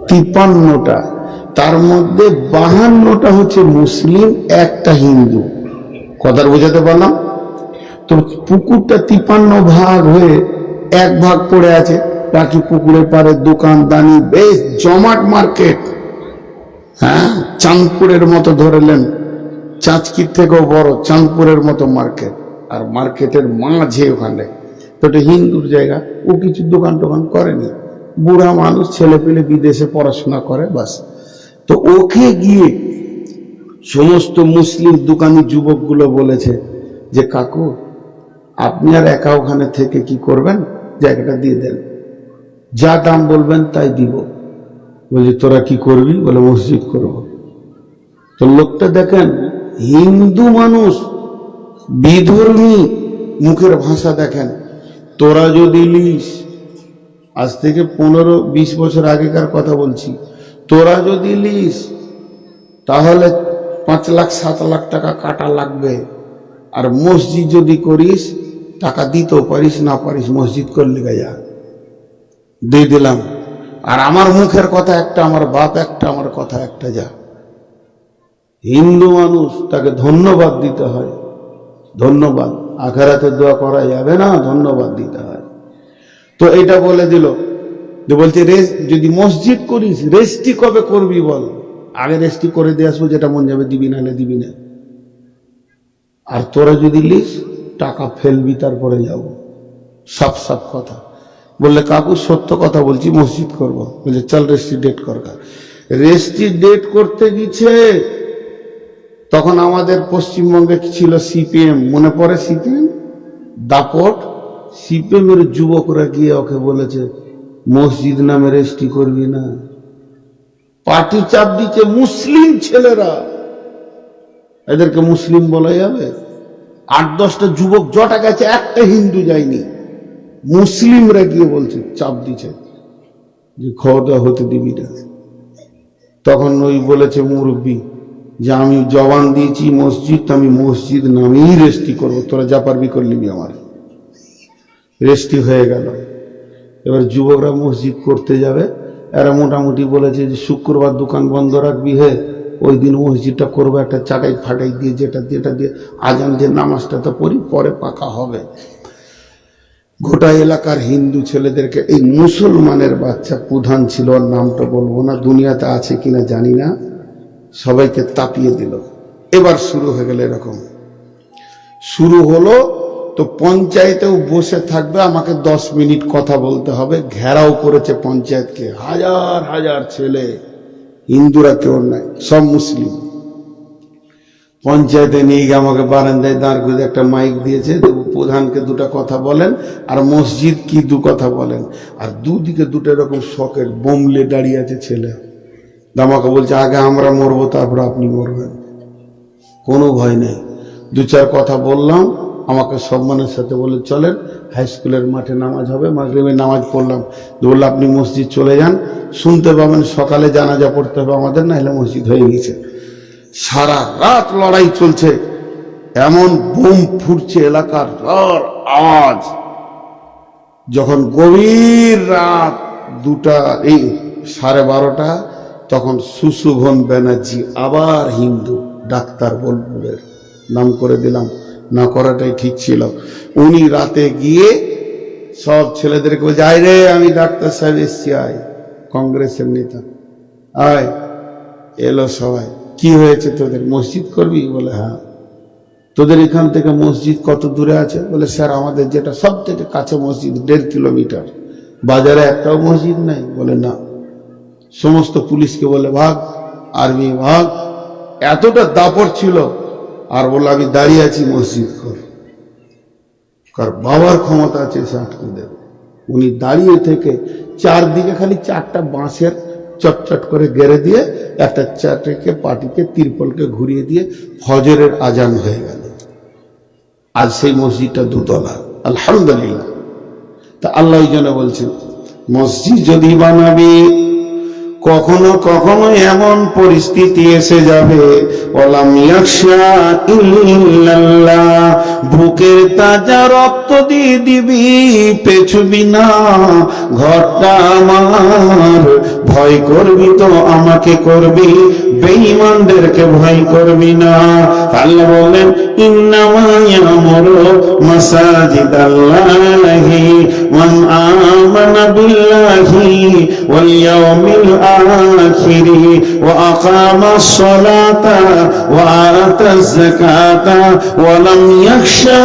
53টা, তার মধ্যে 52টা হচ্ছে মুসলিম, একটা হিন্দু। কথা বোঝাতে পারলাম তো? পুকুরটা 53 ভাগ হয়ে এক ভাগ পড়ে আছে, বাকি পুকুরের পারে দোকান দানি, বেশ জমাট মার্কেট। হ্যাঁ, চাঁদপুরের মতো ধরলেন, চাঁচকির থেকেও বড় চাঁদপুরের মতো মার্কেট। আর মার্কেটের মাঝে ওখানে তো এটা হিন্দুর জায়গা। ও কিছু দোকান টোকান করেনি, বুড়া মানুষ, ছেলে পেলে বিদেশে পড়াশোনা করে, বাস। তো ওকে গিয়ে সমস্ত মুসলিম দোকানি যুবকগুলো বলেছে যে কাকু আপনি আর একা ওখানে থেকে কি করবেন, জায়গাটা দিয়ে দেন, যা দাম বলবেন তাই দিব। বলছে তোরা কি করবি? বলে মসজিদ করব। তো লোকটা দেখেন, হিন্দু মানুষ, বিধর্মী, মুখের ভাষা দেখেন। তোরা যদি লিস, আজ থেকে 15-20 বছর আগেকার কথা বলছি, তোরা যদি লিস তাহলে 5 লাখ 7 লাখ টাকা কাটা লাগবে। আর মসজিদ যদি করিস টাকা দিতেও পারিস, না পারিস, মসজিদ করলে যা দিয়ে দিলাম। আর আমার মুখের কথা একটা, আমার বাপ একটা, আমার কথা একটা, যা। হিন্দু মানুষ, তাকে ধন্যবাদ দিতে হয়, ধন্যবাদ। আখেরাতে দোয়া করা যাবে না, ধন্যবাদ দিতে হয়। তো এটা বলে দিল যে বলছে যদি মসজিদ করিস রেস্টি কবে করবি বল, আগে রেস্টি করে দিয়ে আসবো, যেটা মন যাবে দিবি, নাহলে দিবি না। আর তোরা যদি লিস টাকা ফেলবি, তারপরে যাব। সাফ সাফ কথা বললে, কাকু সত্য কথা বলছি, মসজিদ করব। বলছে চল রেস্টি ডেট কর। রেস্টি ডেট করতে গেছে, তখন আমাদের পশ্চিমবঙ্গে ছিল সিপিএম, মনে পড়ে সিপিএম দাপট। সিপিএমের যুবকরা গিয়ে ওকে বলেছে মসজিদ নামে রেস্টি করবি না। পার্টি চাপ দিচ্ছে, মুসলিম ছেলেরা, এদেরকে মুসলিম বলা যাবে? 8-10টা যুবক জটা গেছে, একটা হিন্দু যায়নি। মুসলিমরা গিয়ে বলছে, চাপ দিচ্ছে যে খাওয়া দাওয়া হতে দিবি না। তখন ওই বলেছে মুরব্বী যে আমি জবান দিয়েছি মসজিদ, আমি মসজিদ নামেই রেস্টি করবো, তোরা যা পারবি করলিবি। আমার রেস্টি হয়ে গেল। এবার যুবকরা মসজিদ করতে যাবে, এরা মোটামুটি বলেছে যে শুক্রবার দোকান বন্ধ রাখবি, হে ওই দিন মসজিদটা করবো একটা চাটাই ফাটাই দিয়ে, যেটা দিয়ে আজান দিয়ে নামাজটা তো পড়ি, পরে পাকা হবে। গোটা এলাকার হিন্দু ছেলেদেরকে, এই মুসলমানের বাচ্চা প্রধান ছিল, ওর নামটা বলবো না, দুনিয়াতে আছে কিনা জানি না, সবাইকে তাপিয়ে দিল। এবার শুরু হয়ে গেল এরকম। শুরু হলো তো পঞ্চায়েতেও বসে থাকবে, আমাকে 10 মিনিট কথা বলতে হবে। ঘেরাও করেছে পঞ্চায়েতকে, হাজার হাজার ছেলে, হিন্দুরা কেউ নাই, সব মুসলিম। পঞ্চায়েতে নিয়ে গিয়ে আমাকে বারান্দায় দাঁড় করে একটা মাইক দিয়েছে, প্রধানকে 2টা কথা বলেন, আর মসজিদ কি 2 কথা বলেন। আর দুদিকে 2টা এরকম শকের বোমলে দাঁড়িয়ে আছে ছেলে। আমাকে বলছে আগে আমরা মরবো, তারপর আপনি মরবেন, কোনো ভয় নেই। 2-4 কথা বললাম, আমাকে সম্মানের সাথে বলে চলেন, হাই স্কুলের মাঠে নামাজ হবে। মাগরিবের নামাজ পড়লাম, বললো আপনি মসজিদ চলে যান, শুনতে পাবেন সকালে জানাজা পড়তে হবে আমাদের, না হলে মসজিদ হয়ে গেছে। সারা রাত লড়াই চলছে, এমন বোম ফুটছে এলাকার আর আওয়াজ। যখন গভীর রাত 2টা, এই 12:30, তখন সুশুভন ব্যানার্জি, আবার হিন্দু ডাক্তার, বোলপুরের নাম করে দিলাম, না করাটাই ঠিক ছিল। উনি রাতে গিয়ে সব ছেলেদেরকে বলছে, আয় রে আমি ডাক্তার সাহেব এসছি, আয়, কংগ্রেসের নেতা, আয়। এলো সবাই, কি হয়েছে তোদের, মসজিদ করবি? বলে হ্যাঁ। তোদের এখান থেকে মসজিদ কত দূরে আছে? বলে স্যার আমাদের যেটা সব থেকে কাছে মসজিদ 1.5 কিলোমিটার, বাজারে একটাও মসজিদ নাই। বলে না। সমস্ত পুলিশকে বলে ভাগ, আর্মি ভাগ। এতটা দাপট ছিল। আর বলে আমি দাঁড়িয়ে আছি, মসজিদ কর। কার বাবার ক্ষমতা আছে সে আটকে দেবে। উনি দাঁড়িয়ে থেকে চারদিকে খালি 4টা বাঁশের চটচট করে গেড়ে দিয়ে, একটা চারটিকে পাটিকে তিরপলকে ঘুরিয়ে দিয়ে ফজরের আজান হয়ে গেল। আজ সেই মসজিদটা 2 তলা, আলহামদুলিল্লাহ। তা আল্লাহ এই জন্য বলছেন, মসজিদ যদি বানাবি, কখনো কখনো এমন পরিস্থিতি এসে যাবে, ওয়ালাম ইয়াখশা ইল্লাল্লাহ, বুকের তাজা রক্ত দিয়ে দিবি, পেছবি না, ঘরটা আমার ভয় করবি তো আমাকে করবি, বেঈমানদেরকে ভয় করবি না। আল্লাহ বলেন ইন্নামা ইয়ামুরু মাসাজিদাল্লাহি মান আমানা বিল্লাহি ওয়াল ইয়াউমিল আখিরি ওয়া আকামাস সালাতা ওয়া আতাজ যাকাতা ওয়া লাম ইয়াখশা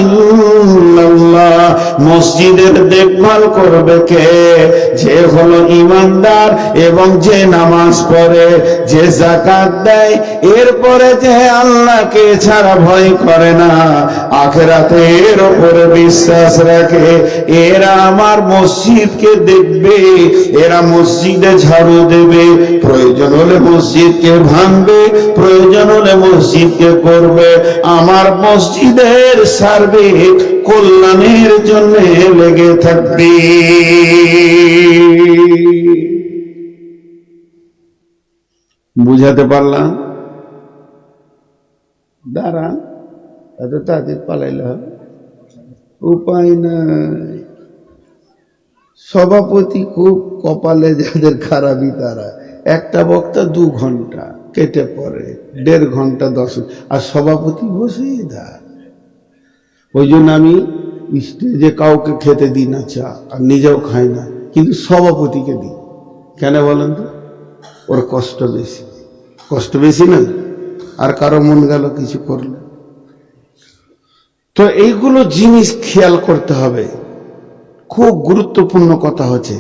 ইল্লাল্লাহ। মসজিদের দেখভাল করবে কে? যে হলো ঈমানদার এবং যে নামাজ পড়ে, যে যাকাত দেয়, এরপরে যে আল্লাহকে ছাড়া ভয় করে না, আখিরাতের উপরে বিশ্বাস রাখে, এরা আমার মসজিদকে দেখবে, এরা মসজিদে ঝাড়ু দেবে, প্রয়োজন হলে মসজিদকে ভাঙবে, প্রয়োজন হলে মসজিদকে করবে, আমার মসজিদের সার্বিক কল্যাণের জন্য লেগে থাকবে। বুঝাতে পারলাম? দাঁড়ান, এত তাদের পালাইলে হবে? উপায় নাই। সভাপতি খুব কপালে যাদের খারাপই তারা, একটা বক্তা 2 ঘন্টা কেটে পড়ে, 1.5 ঘন্টা 10, আর সভাপতি বসেই দেয়। ওই জন্য আমি স্টেজে কাউকে খেতে দিই না চা, আর নিজেও খাই না, কিন্তু সভাপতিকে দিই। কেন বলেন তো? ওর কষ্ট বেশি। কষ্ট বেশি না? আর কারো মন গেল কিছু করলে। তো এইগুলো জিনিস খেয়াল করতে হবে। খুব গুরুত্বপূর্ণ কথা হচ্ছে।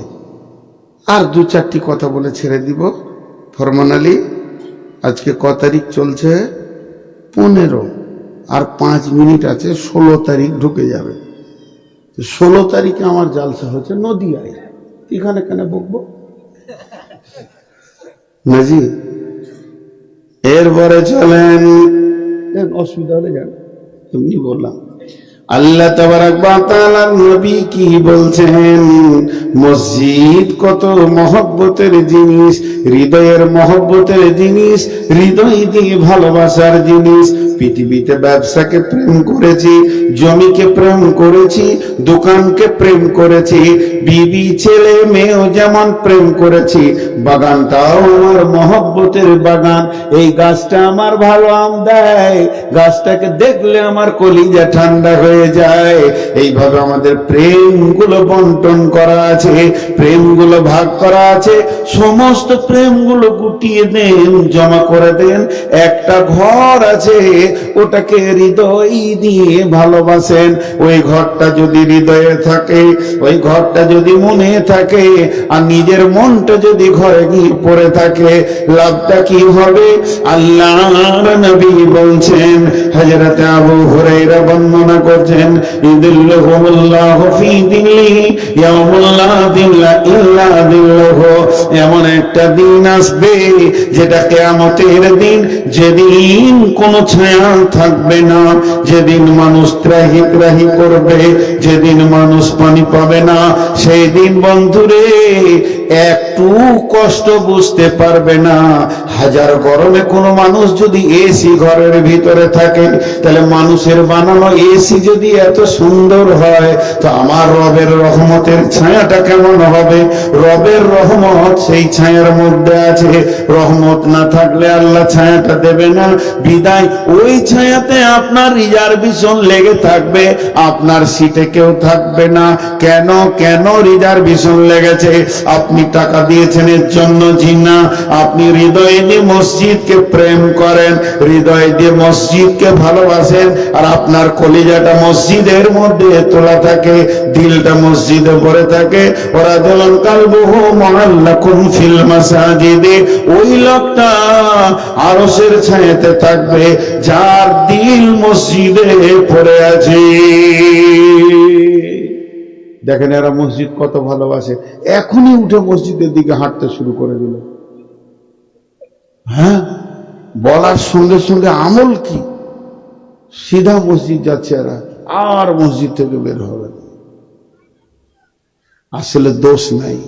আর 2-4টি কথা বলে ছেড়ে দিব। ফরমান আলী, আজকে ক তারিখ চলছে? 15, আর 5 মিনিট আছে, 16 তারিখ ঢুকে যাবে। 16 তারিখে আমার জালসা হচ্ছে নদিয়ায়। এখানে কেন বকবো নাজি? এরপরে চলেন, অসুবিধা হলে যান, এমনি বললাম। আল্লাহ তাবারাক ওয়া তাআলার নবী কি বলছেন? মসজিদ কত মহব্বতের জিনিস, হৃদয়ের মহব্বতের জিনিস, হৃদয় দিয়ে ভালোবাসার জিনিস। পৃথিবীতে ব্যবসাকে প্রেম করেছি, জমিকে প্রেম করেছি, দোকানকে প্রেম করেছি, বিবি ছেলে মেয়েও যেমন প্রেম করেছি, বাগানটাও আমার মহব্বতের বাগান। এই গাছটা আমার ভালো আম দেয়, গাছটাকে দেখলে আমার কলিজা ঠান্ডা হয়ে যায়। এইভাবে আমাদের প্রেমগুলো বন্টন করা আছে, প্রেমগুলো ভাগ করা আছে। সমস্ত প্রেমগুলো গুটিয়ে দেন, জমা করে দেন। একটা ঘর আছে, ওটাকে হৃদয় দিয়ে ভালোবাসেন। ওই ঘরটা যদি হৃদয়ে থাকে, ওই ঘরটা যদি মনে থাকে, আর নিজের মনটা যদি ঘরে গিয়ে পড়ে থাকে, লাভটা কি হবে? আল্লাহর নবী বলছেন, হযরত আবু হুরায়রা বর্ণনা করছেন, ইদিল্লাহুল্লাহু ফি দিল্লিহি ইয়াউমুল লা দিল্লা ইল্লা দিল্লুহু। এমন একটা দিন আসবে যেটা কিয়ামতের দিন, যেদিন কোন ছায়া থাকবে না, যেদিন মানুষ ত্রাহি ত্রাহি করবে, যেদিন মানুষ পানি পাবে না। সেই দিন বন্ধুরে একটু কষ্ট বুঝতে পারবে না। হাজার গরমে কোনো মানুষ যদি এসি ঘরের ভিতরে থাকে, তাহলে মানুষের বানানো এসি যদি এত সুন্দর হয়, তো আমার রবের রহমতের ছায়াটা কেমন হবে? রবের রহমত সেই ছায়ার মধ্যে আছে। রহমত না থাকলে আল্লাহ ছায়াটা দেবে না। বিদায় ওই ছায়াতে আপনার রিজার্ভেশন লেগে থাকবে, আপনার সিটে কেউ থাকবে না। কেন কেন রিজার্ভেশন লেগেছে? আপনি টাকা দিয়েছেন এর জন্য জি না, আপনি হৃদয় দিয়ে মসজিদকে প্রেম করেন, হৃদয় দিয়ে মসজিদকে ভালোবাসেন, আর আপনার কলিজাটা মসজিদের মধ্যে তোলা থাকে, দিলটা মসজিদে পড়ে থাকে। ওরা দলন কালবুহু মুআল্লাকুন ফিল মাসাজিদে, ওই লোকটা আরশের ছায়াতে থাকবে যার দিল মসজিদে পড়ে আছে। দেখেন এরা মসজিদ কত ভালোবাসে, এখনই উঠে মসজিদের দিকে হাঁটতে শুরু করে দিল। হ্যাঁ, বলার সঙ্গে সঙ্গে আমল কি, সিধা মসজিদ যাচ্ছে এরা, আর মসজিদ থেকে বের হবে না। আসলে দোষ নাই,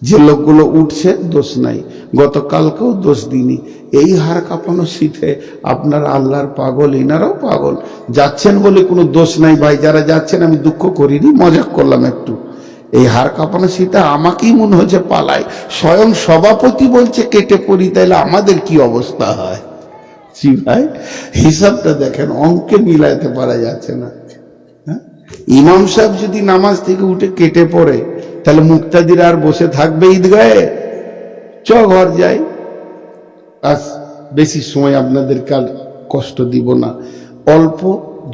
যে লোকগুলো উঠছে দোষ নাই, গতকালকেও দোষ দিনি। এই হাড় কাঁপানো শীতে আপনার আল্লাহর পাগল, ইনারাও পাগল। যাচ্ছেন বলে কোনো দোষ নাই ভাই, যারা যাচ্ছেন আমি দুঃখ করিনি, মজাক করলাম একটু। এই হাড় কাঁপানো শীতে আমাকেই মনে হচ্ছে পালাই, স্বয়ং সভাপতি বলছে কেটে পড়ি, তাইলে আমাদের কি অবস্থা হয়? জি ভাই, হিসাবটা দেখেন, অঙ্কে মিলাইতে পারা যাচ্ছে না। ইমাম সাহেব যদি নামাজ থেকে উঠে কেটে পড়ে, তাহলে মুক্তাদির আর বসে থাকবে ঈদগাহে? চ ঘর যাই। আজ বেশি সময় আপনাদের কাল কষ্ট দিব না, অল্প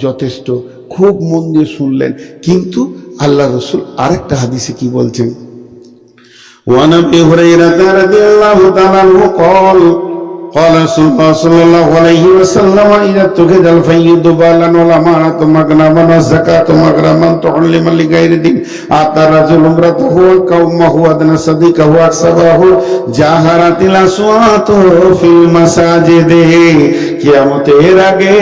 যথেষ্ট, খুব মন দিয়ে শুনলেন। কিন্তু আল্লাহ রসুল আরেকটা হাদিসে কি বলছেন? ওয়ান আবি হুরায়রা রাদিয়াল্লাহু তাআলা আনহু قال قال رسول الله صلى الله عليه وسلم إذا اتخذ الفيض بالا والأمانة مغنما والزكاة مغرما تعلم لغير دين أتى رجل امرأته وقومه أدنى صديقه أكسبه جاهرت الأصوات في المساجد। কিয়ামতের আগে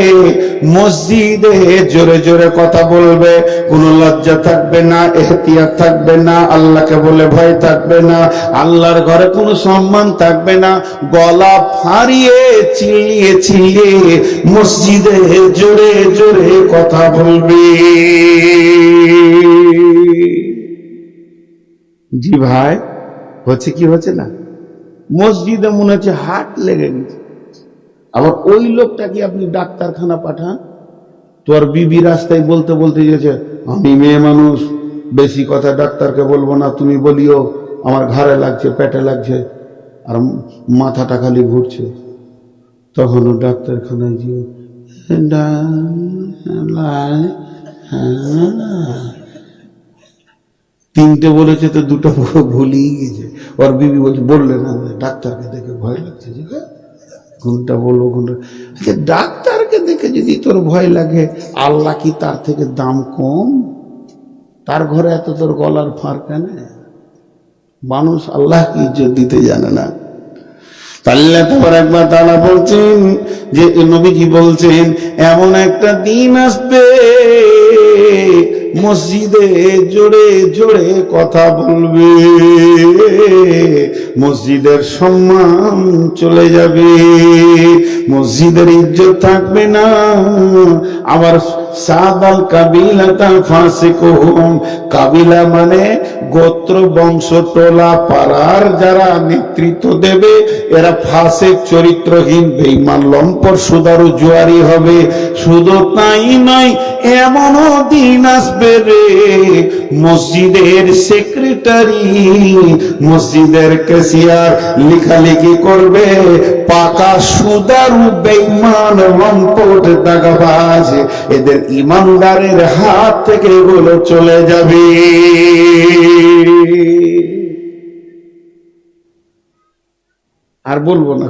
মসজিদে জোরে জোরে কথা বলবে, কোনো লজ্জা থাকবে না, এহতিয়াত থাকবে না, আল্লাহকে বলে ভয় থাকবে না, আল্লাহর ঘরে কোনো সম্মান থাকবে না, গলা হারিয়ে চিল্লিয়ে চিল্লিয়ে মসজিদে জোরে জোরে কথা বলবে। জি ভাই, হচ্ছে কি হচ্ছে না? মসজিদে মনে হচ্ছে হাট লেগে গেছে। আবার ওই লোকটাকে আপনি ডাক্তারখানা পাঠান, তোর বিবি রাস্তায় বলতে বলতে গেছে, আমি মেয়ে মানুষ, বেশি কথা ডাক্তারকে বলবো না, তুমি বলিও আমার ঘাড়ে লাগছে, পেটে লাগছে, আর মাথাটা খালি ঘুরছে। তখনও ডাক্তারখানায় গিয়ে তিনটে বলেছে তো দুটো ভুলিয়ে গেছে। ওর বিবি বলছে, বললে না ডাক্তারকে দেখে ভয় লাগছে, কোনটা বলবো কোনটা। আচ্ছা, ডাক্তারকে দেখে যদি তোর ভয় লাগে, আল্লাহ কি তার থেকে দাম কম? তার ঘরে এত তোর গলার ফাঁর কেন? মানুষ আল্লাহকে ইজ্জত দিতে জানে না। আল্লাহ তাআলা তাআলা বলছেন যে নবীজি বলছেন, এমন একটা দিন আসবে মসজিদে জোরে জোরে কথা বলবে, মসজিদের সম্মান চলে যাবে, মসজিদের ইজ্জত থাকবে না। আবার সাদাল কাবিলাতা ফাসিকুহুম, কাবিলা মানে গোত্র, বংশ, টোলা, পাড়ার যারা নেতৃত্ব দেবে, এরা ফাসিক, চরিত্রহীন, বেঈমান, লম্পট, সুদারু, জুয়ারি হবে। শুধু তাই নয়, এমনও দিন আসবে রে, মসজিদের সেক্রেটারি, মসজিদের ক্যাশিয়ার লেখালেখি করবে, পাকা সুদারু, বেঈমান, লম্পট, দাগাবাজ, এদের ইমানদারের হাত থেকে এগুলো চলে যাবে। আর বলবো না।